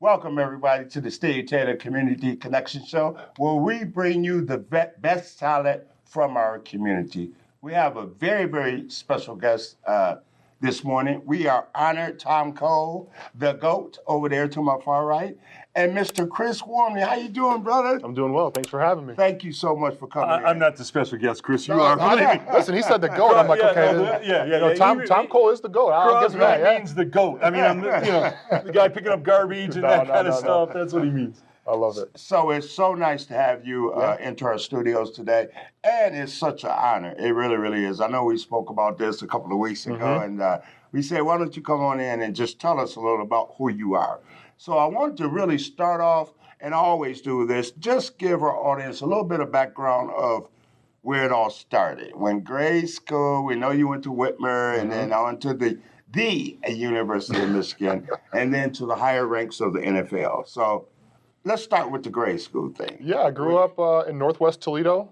Welcome, everybody, to the Toledo Community Connection Show, where we bring you the best talent from our community. We have a very, very special guest this morning. We are honored Tom Cole, the GOAT, over there to my far right, and Mr. Chris Wormley. How you doing, brother? I'm doing well. Thanks for having me. Thank you so much for coming in. I'm not the special guest, Chris. You are. Listen, he said the GOAT. I'm like, okay. Tom Cole is the GOAT. I'll give him that. He means the GOAT. I mean, I'm the guy picking up garbage and that kind of stuff. That's what he means. I love it. So it's so nice to have you into our studios today, and it's such an honor. It really, really is. I know we spoke about this a couple of weeks ago, and we said, why don't you come on in and just tell us a little about who you are. So I want to really start off, and I always do this, just give our audience a little bit of background of where it all started. When grade school, we know you went to Whitmer, and then on to the University of Michigan, and then to the higher ranks of the NFL. So let's start with the grade school thing. Yeah, I grew up in Northwest Toledo,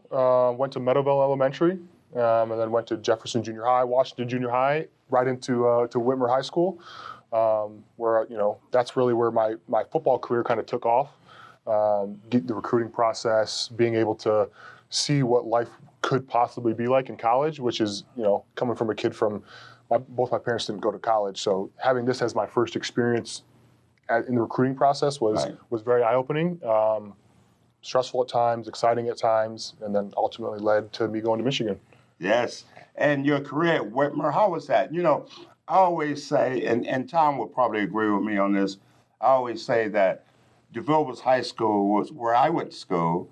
went to Meadowville Elementary, and then went to Jefferson Junior High, Washington Junior High, right into to Whitmer High School, where, that's really where my football career kind of took off. The recruiting process, being able to see what life could possibly be like in college, which is, coming from a kid from, both my parents didn't go to college, so having this as my first experience in the recruiting process was very eye-opening, stressful at times, exciting at times, and then ultimately led to me going to Michigan. Yes, and your career at Whitmer, how was that? I always say, and Tom would probably agree with me on this, I always say that DeVilbiss High School was where I went to school.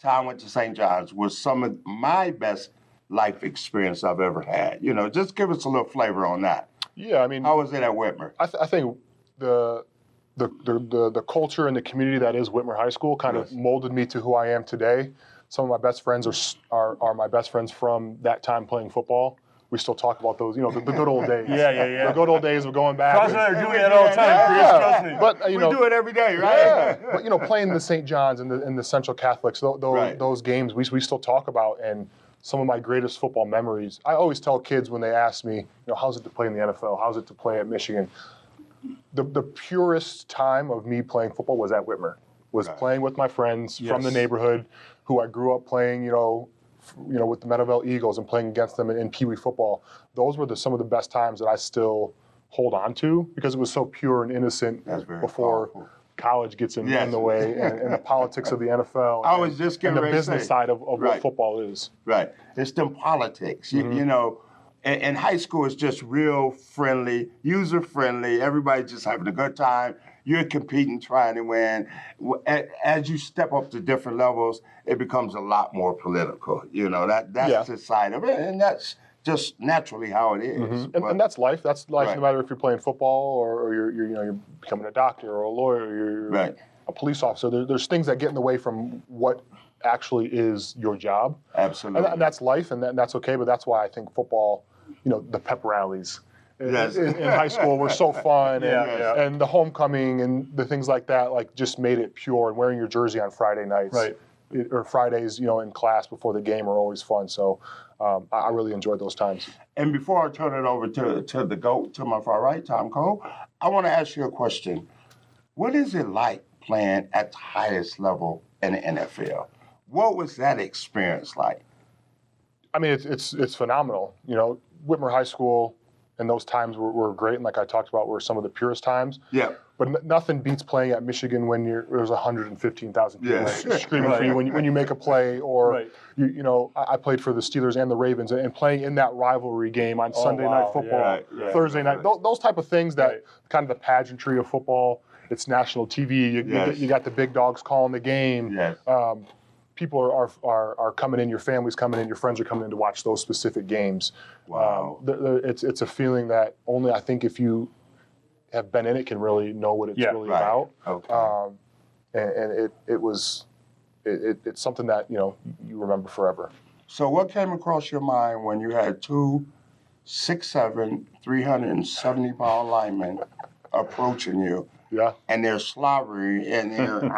Tom went to St. John's, was some of my best life experience I've ever had. Just give us a little flavor on that. Yeah, I mean, how was it at Whitmer? I think the culture and the community that is Whitmer High School kind of molded me to who I am today. Some of my best friends are my best friends from that time playing football. We still talk about those, the good old days. Yeah. The good old days of going back. Cross and I are doing that all the time, Chris. Trust me. But we do it every day, right? Yeah. But playing the St. John's and the Central Catholics, those games we still talk about, and some of my greatest football memories. I always tell kids when they ask me, how's it to play in the NFL? How's it to play at Michigan? The purest time of me playing football was at Whitmer. Was playing with my friends from the neighborhood, who I grew up playing, with the Meadowville Eagles and playing against them in Pee Wee football. Those were some of the best times that I still hold on to, because it was so pure and innocent before college gets in the way and the politics of the NFL. I was just getting and the ready business to say, side of what football is. Right, it's them politics. And high school is just real friendly, user friendly. Everybody's just having a good time. You're competing, trying to win. As you step up to different levels, it becomes a lot more political. That's the side of it, and that's just naturally how it is. And that's life. That's life, no matter if you're playing football or you're becoming a doctor or a lawyer, or you're a police officer. There's things that get in the way from what actually is your job. Absolutely. And that's life, and that's okay. But that's why I think football, the pep rallies in high school were so fun, and the homecoming and the things like that, just made it pure. And wearing your jersey on Friday nights, or Fridays, in class before the game are always fun. So I really enjoyed those times. And before I turn it over to the GOAT, to my far right, Tom Cole, I want to ask you a question. What is it like playing at the highest level in the NFL? What was that experience like? I mean, it's phenomenal. Whitmer High School and those times were great, and like I talked about, were some of the purest times. Yeah. But nothing beats playing at Michigan when there's 115,000 people screaming for you when you make a play, or I played for the Steelers and the Ravens, and playing in that rivalry game on Sunday night football, Thursday night, those type of things that kind of the pageantry of football. It's national TV. You got the big dogs calling the game. Yes. People are coming in, your family's coming in, your friends are coming in to watch those specific games. Wow. It's a feeling that only I think if you have been in it can really know what it's really about. Okay. And it's something that you remember forever. So what came across your mind when you had two 6'7", 370-pound linemen approaching you? Yeah. And they're slobbery and they're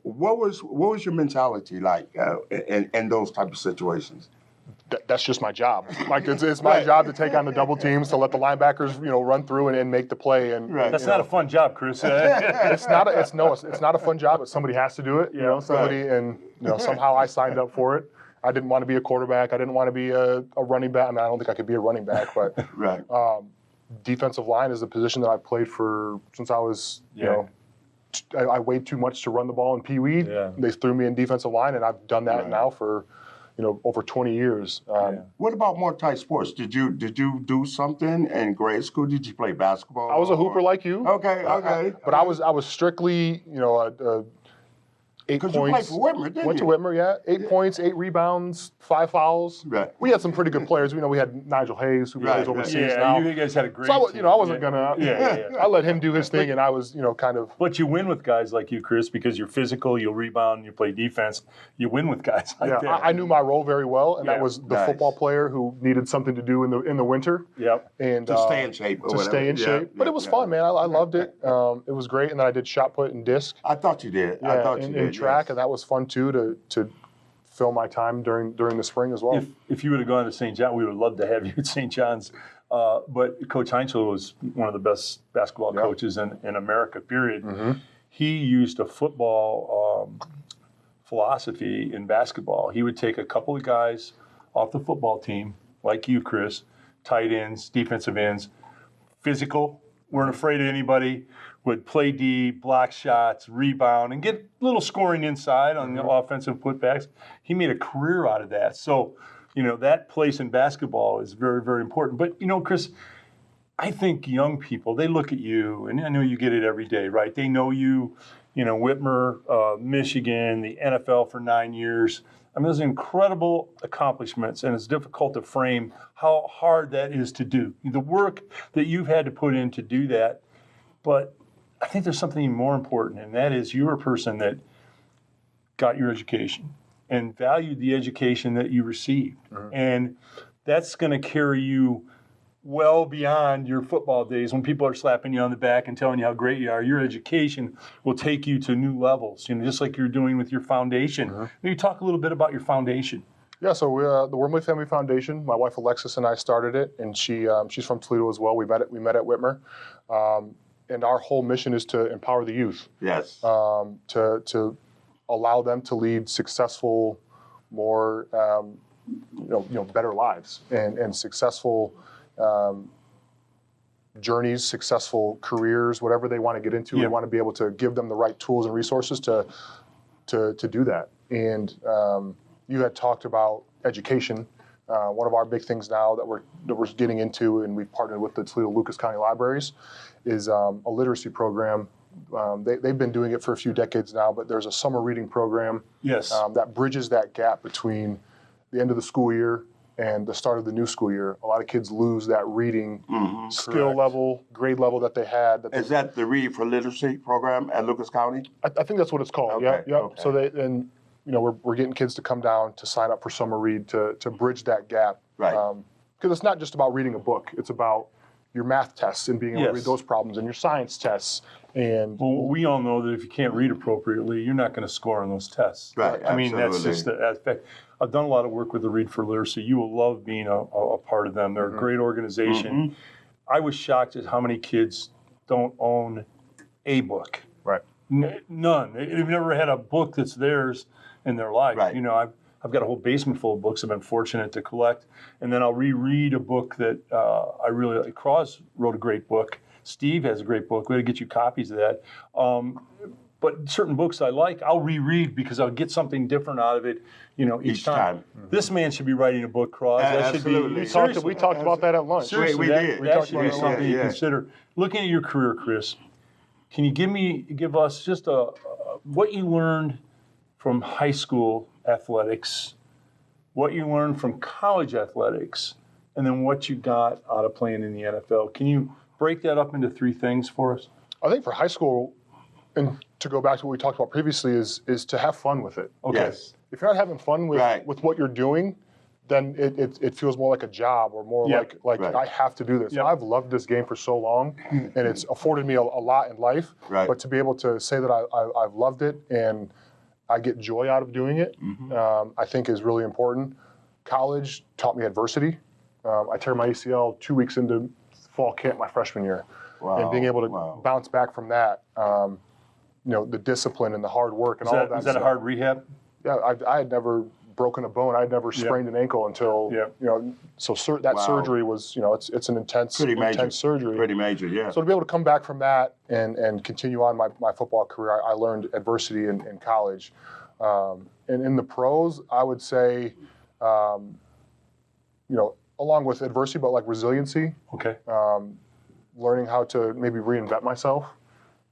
what was your mentality like in those type of situations? that's just my job. Like it's my job to take on the double teams, to let the linebackers, run through and make the play. And that's not a fun job, Chris. It's not a fun job, but somebody has to do it. And somehow I signed up for it. I didn't want to be a quarterback. I didn't want to be a running back. I mean, I don't think I could be a running back, but defensive line is a position that I've played for since I was, I weighed too much to run the ball in Pee Wee. Yeah. They threw me in defensive line, and I've done that now for, over 20 years. What about multi-sports? Did you do something in grade school? Did you play basketball? I was a hooper like you. Okay. But I was strictly, 8 points. Because you played for Whitmer, didn't you? Went to Whitmer, yeah. 8 points, 8 rebounds, 5 fouls. Right. We had some pretty good players. We had Nigel Hayes, who plays overseas now. You guys had a great team. I wasn't going to. I let him do his thing, and I was, kind of. But you win with guys like you, Chris, because you're physical, you'll rebound, you play defense. You win with guys like that. I knew my role very well, and that was the football player who needed something to do in the winter. Yep. And to stay in shape. Stay in shape. But it was fun, man. I loved it. It was great, and then I did shot put and disc. I thought you did. Yeah, I thought you did. In track, and that was fun too to fill my time during the spring as well. If you would have gone to St. John, we would love to have you at St. John's. But Coach Heinzel was one of the best basketball coaches in America, period. Mm-hmm. He used a football philosophy in basketball. He would take a couple of guys off the football team, like you, Chris, tight ends, defensive ends, physical, weren't afraid of anybody, would play D, block shots, rebound, and get a little scoring inside on the offensive putbacks. He made a career out of that. So, that place in basketball is very, very important. But, Chris, I think young people, they look at you, and I know you get it every day, right? They know you, Whitmer, Michigan, the NFL for 9 years. I mean, those are incredible accomplishments, and it's difficult to frame how hard that is to do. The work that you've had to put in to do that. But I think there's something even more important, and that is you're a person that got your education and valued the education that you received. Mm-hmm. And that's going to carry you well beyond your football days when people are slapping you on the back and telling you how great you are. Your education will take you to new levels, just like you're doing with your foundation. Mm-hmm. Maybe talk a little bit about your foundation. Yeah, so the Wormley Family Foundation, my wife Alexis and I started it, and she's from Toledo as well. We met at Whitmer. And our whole mission is to empower the youth. Yes. To allow them to lead successful, more, better lives and successful journeys, successful careers, whatever they want to get into. We want to be able to give them the right tools and resources to do that. And you had talked about education. One of our big things now that we're getting into, and we've partnered with the Toledo Lucas County Libraries, is a literacy program. They've been doing it for a few decades now, but there's a summer reading program that bridges that gap between the end of the school year and the start of the new school year. A lot of kids lose that reading skill level, grade level that they had. Is that the Read for Literacy program at Lucas County? I think that's what it's called. Okay. Yeah. Okay. So we're getting kids to come down to sign up for summer read to bridge that gap. Right. Because it's not just about reading a book. It's about your math tests and being able to read those problems, and your science tests. And we all know that if you can't read appropriately, you're not going to score on those tests. Right. I mean, that's just the aspect. I've done a lot of work with the Read for Literacy. You will love being a part of them. They're a great organization. Mm-hmm. I was shocked at how many kids don't own a book. Right. None. They've never had a book that's theirs in their life. Right. I've got a whole basement full of books I've been fortunate to collect. And then I'll reread a book that I really like. Cross wrote a great book. Steve has a great book. We got to get you copies of that. But certain books I like, I'll reread because I'll get something different out of it, each time. Mm-hmm. This man should be writing a book, Cross. That should be. We talked about that at lunch. Seriously, we did. That should be something you consider. Looking at your career, Chris, can you give us just what you learned from high school athletics, what you learned from college athletics, and then what you got out of playing in the NFL? Can you break that up into 3 things for us? I think for high school, and to go back to what we talked about previously, is to have fun with it. Okay. Yes. If you're not having fun with what you're doing, then it feels more like a job or more like I have to do this. Yep. I've loved this game for so long, and it's afforded me a lot in life. Right. But to be able to say that I've loved it and I get joy out of doing it, I think is really important. college taught me adversity. I tear my ACL 2 weeks into fall camp my freshman year. Wow. And being able to bounce back from that, the discipline and the hard work and all of that. Is that a hard rehab? Yeah, I had never broken a bone. I had never sprained an ankle until, so that surgery was, it's an intense surgery. Pretty major, yeah. So to be able to come back from that and continue on my football career, I learned adversity in college. And in the pros, I would say, along with adversity, but like resiliency. Okay. Learning how to maybe reinvent myself.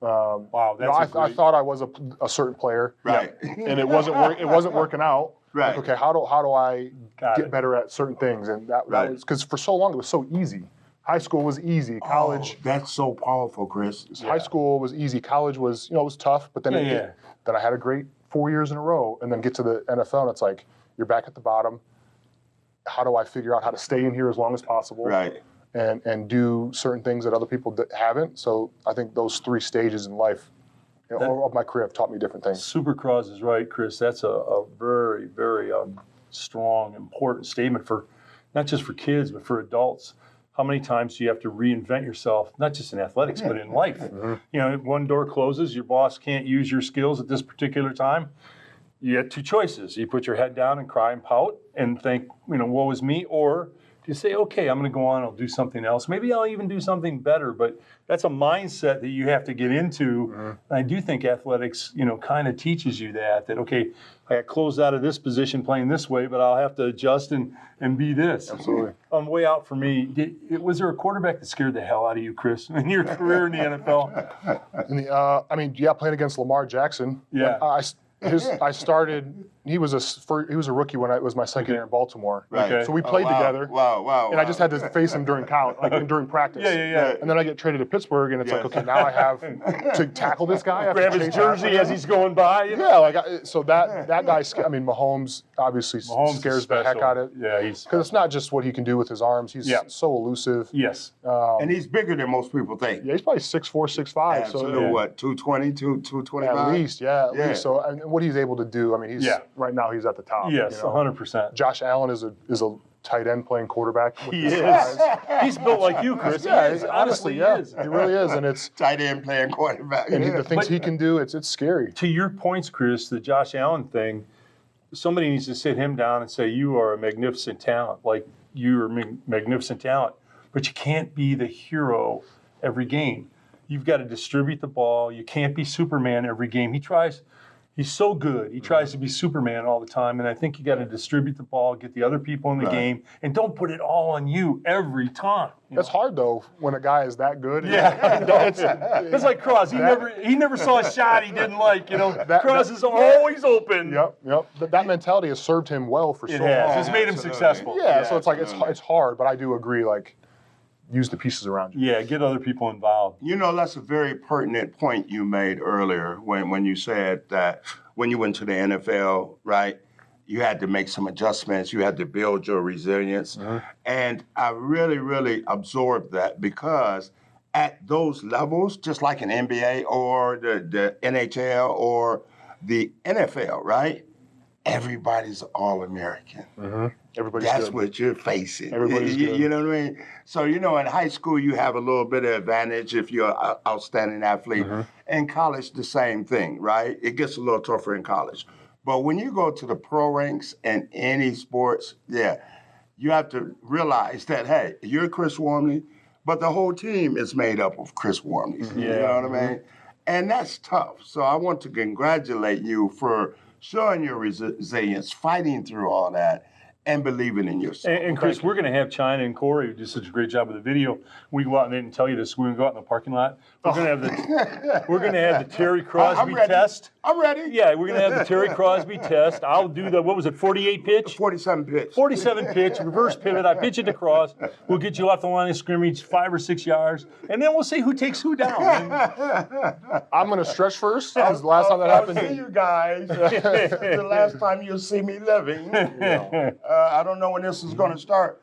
Wow, that's I thought I was a certain player, right? And it wasn't working out. Right. Like, okay, how do I get better at certain things? And that was because for so long it was so easy. High school was easy. College. Oh, that's so powerful, Chris. High school was easy. College was, it was tough. But then then I had a great 4 years in a row, and then get to the NFL, and it's like you're back at the bottom. How do I figure out how to stay in here as long as possible? Right. And do certain things that other people haven't. So I think those 3 stages in life of my career have taught me different things. Supercross is right, Chris. That's a very, very strong, important statement for not just for kids, but for adults. How many times do you have to reinvent yourself, not just in athletics, but in life? Mm-hmm. One door closes, your boss can't use your skills at this particular time. You have 2 choices. You put your head down and cry and pout and think, woe is me, or you say, okay, I'm going to go on, I'll do something else. Maybe I'll even do something better, but that's a mindset that you have to get into. Mm-hmm. And I do think athletics, kind of teaches you that, okay, I got closed out of this position playing this way, but I'll have to adjust and be this. Absolutely. On the way out for me, was there a quarterback that scared the hell out of you, Chris, in your career in the NFL? Playing against Lamar Jackson. Yeah. I started. He was a rookie when it was my second year in Baltimore. Right. Okay. So we played together. Wow. And I just had to face him during during practice. Yeah. And then I get traded to Pittsburgh, and it's like, okay, now I have to tackle this guy. I have grab to his jersey as he's going by. Yeah, so that guy. Mahomes obviously scares the heck out of it. Yeah, because it's not just what he can do with his arms. He's so elusive. Yes. And he's bigger than most people think. Yeah, he's probably 6'4", 6'5". Absolutely. So what, 220, 225? At least, at least. So what he's able to do, he's right now he's at the top. Yes, 100%. Josh Allen is a tight end playing quarterback. He is. He's built like you, Chris. Yeah, honestly, he really is, and it's tight end playing quarterback. And the things he can do, it's scary. To your points, Chris, the Josh Allen thing, somebody needs to sit him down and say, you are a magnificent talent. Like, you're a magnificent talent, but you can't be the hero every game. You've got to distribute the ball. You can't be Superman every game. He's so good. He tries to be Superman all the time, and I think you got to distribute the ball, get the other people in the game, and don't put it all on you every time. That's hard though when a guy is that good. Yeah, it's like Cross. He never saw a shot he didn't like. Cross is always open. Yep. That mentality has served him well for so long. It's made him successful. Yeah, so it's like it's hard, but I do agree. Like, use the pieces around you. Yeah, get other people involved. That's a very pertinent point you made earlier when you said that when you went to the NFL, right, you had to make some adjustments. You had to build your resilience. Mm-hmm. And I really, really absorbed that because at those levels, just like an NBA or the NHL or the NFL, right, everybody's All-American. Mm-hmm. That's good. what you're facing. Everybody's good. You know what I mean? So, in high school, you have a little bit of advantage if you're an outstanding athlete. Mm-hmm. In college, the same thing, right? It gets a little tougher in college. But when you go to the pro ranks in any sports, you have to realize that, hey, you're Chris Wormley, but the whole team is made up of Chris Wormleys. Mm-hmm. You know what I mean? And that's tough. So I want to congratulate you for showing your resilience, fighting through all that, and believing in yourself. And Chris, we're going to have China and Corey, who did such a great job with the video. We go out and they didn't tell you this. We're going to go out in the parking lot. We're going to have the Terry Crosby test. I'm ready. Yeah, we're going to have the Terry Crosby test. I'll do the 48 pitch? 47 pitch. 47 pitch, reverse pivot. I pitch it across. We'll get you off the line of scrimmage 5 or 6 yards, and then we'll see who takes who down. I'm going to stretch first. Because the last time that happened. I'll see you guys. The last time you'll see me living. I don't know when this is going to start.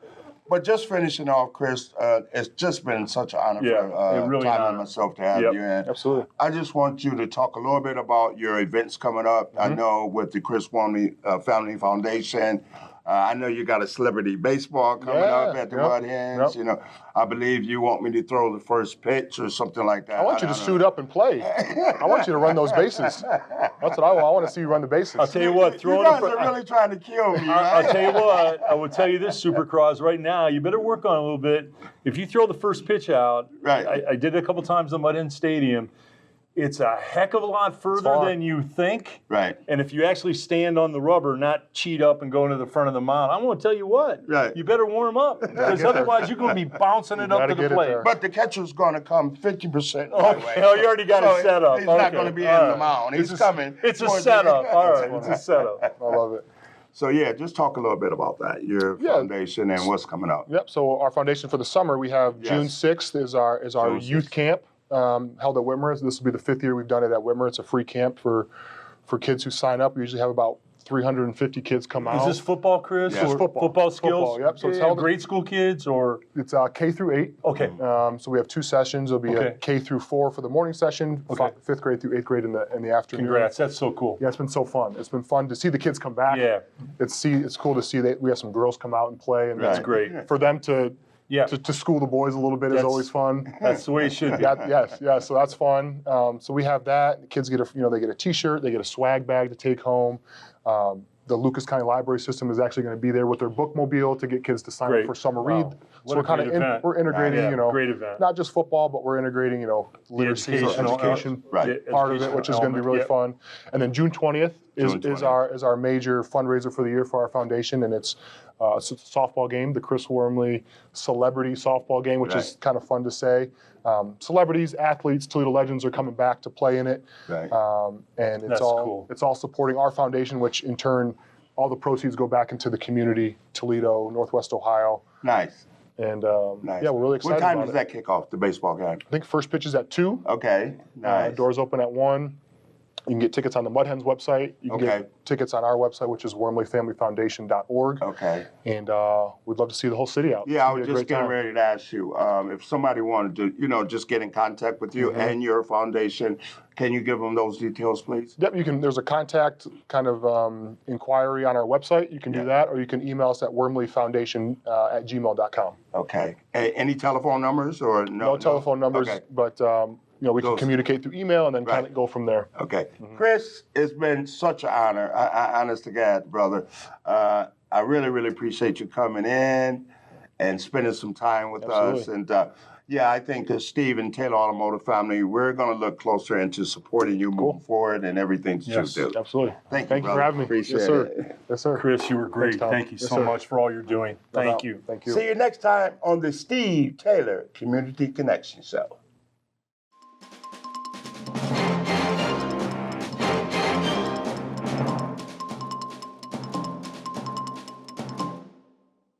But just finishing off, Chris, it's just been such an honor for really time myself to have you. And absolutely. I just want you to talk a little bit about your events coming up. Mm-hmm. I know with the Chris Wormley Family Foundation, I know you got a celebrity baseball coming up at the Mud Hens. You know, I believe you want me to throw the first pitch or something like that. I want you to suit up and play. I want you to run those bases. That's what I want. I want to see you run the bases. I'll tell you what, you guys are really trying to kill me, right? I'll tell you what, I will tell you this, Supercross, right now, you better work on it a little bit. If you throw the first pitch out, I did it a couple times in Mud Hen Stadium, it's a heck of a lot further than you think. Right. And if you actually stand on the rubber, not cheat up and go into the front of the mound, I'm going to tell you what. You better warm up. Because otherwise you're going to be bouncing it up to the plate. But the catcher's going to come 50% Okay. Oh, you already got it set up. He's not going to be in the mound. He's coming. It's a setup. All right. It's a setup. I love it. So, yeah, just talk a little bit about that, your foundation and what's coming up. Yep. So our foundation for the summer, we have June 6th is our youth camp. Held at Whitmer. This will be the 5th year we've done it at Whitmer. It's a free camp for kids who sign up. We usually have about 350 kids come out. Is this football, Chris? Yeah. Or football skills? Football, yep. So it's held grade school kids or? It's K through 8. Okay. So we have 2 sessions. There'll be a K through 4 for the morning session, 5th grade through 8th grade in the afternoon. Congrats. That's so cool. Yeah, it's been so fun. It's been fun to see the kids come back. Yeah. It's cool to see that we have some girls come out and play. And that's great. For them to school the boys a little bit is always fun. That's the way it should be. Yes. So that's fun. So we have that. The kids get they get a T-shirt, they get a swag bag to take home. The Lucas County Library System is actually going to be there with their bookmobile to get kids to sign up for summer read. So we're kind of we're integrating, great event. Not just football, but we're integrating, literacy, education part of it, which is going to be really fun. And then June 20th is our major fundraiser for the year for our foundation, and it's a softball game, the Chris Wormley celebrity softball game, which is kind of fun to say. Celebrities, athletes, Toledo legends are coming back to play in it. And it's all supporting our foundation, which in turn, all the proceeds go back into the community, Toledo, Northwest Ohio. Nice. And we're really excited about it. What time does that kick off, the baseball game? I think first pitch is at 2. Okay, nice. Doors open at 1. You can get tickets on the Mud Hens website. You can get tickets on our website, which is wormleyfamilyfoundation.org. Okay. And we'd love to see the whole city out. Yeah, I was just getting ready to ask you, if somebody wanted to, just get in contact with you and your foundation, can you give them those details, please? Yep, you can. There's a contact kind of inquiry on our website. You can do that, or you can email us at wormleyfoundation@gmail.com. Okay. Any telephone numbers or no? No telephone numbers, but we can communicate through email and then kind of go from there. Okay. Chris, it's been such an honor. Honest to God, brother. I really, really appreciate you coming in and spending some time with us. And I think Steve and Taylor Automotive Family, we're going to look closer into supporting you moving forward and everything that you do. Absolutely. Thank you for having me. Appreciate it. Yes, sir. Chris, you were great. Thank you so much for all you're doing. Thank you. Thank you. See you next time on the Steve Taylor Community Connection Show.